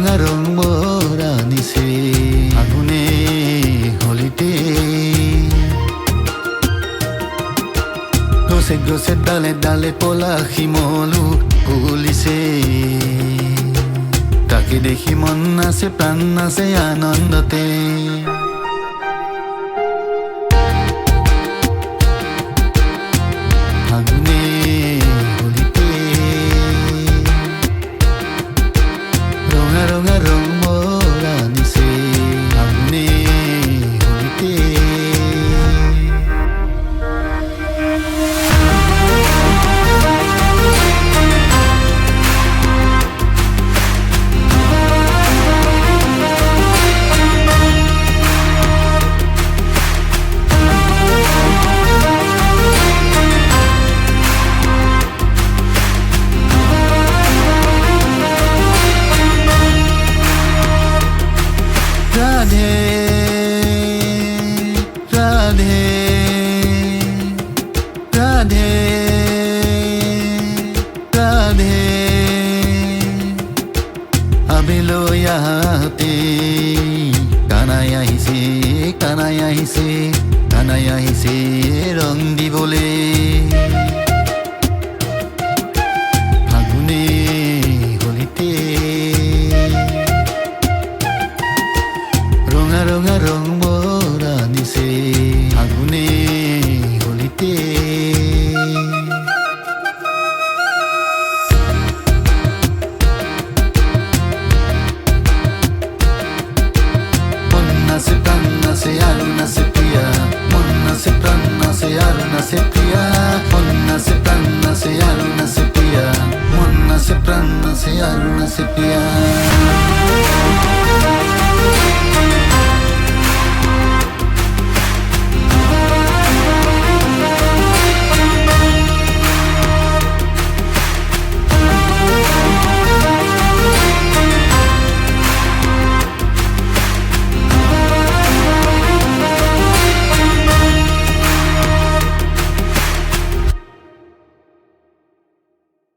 ৰঙা ৰং বৰা নিছে আগুনে হলিতে গছে গছে ডালে ডালে পলা শিমলু ফুলিছে তাকে দেখি মন আছে প্ৰাণ আছে আনন্দতে আগুনে হলিতে ৰঙা ৰঙা ৰং বৰা নিছে আগুনে হলিতে राधे राधे राधे राधे আবেলৈ আহাতে কানাই আহিছে কানাই আহিছে কানাই আহিছে ৰং দিবলে আগুনে হলিতে ৰঙা ৰঙা ৰং বৰা নিছে আগুনে হলিতে মন নাচে প্ৰাণ নাচে আৰু নাচে প্ৰিয়া মন নাচে প্ৰাণ নাচে আৰু নাচে প্ৰিয়া মন নাচে প্ৰাণ নাচে আৰু নাচে প্ৰিয়া মন নাচে প্ৰাণ নাচে আৰু নাচে প্ৰিয়া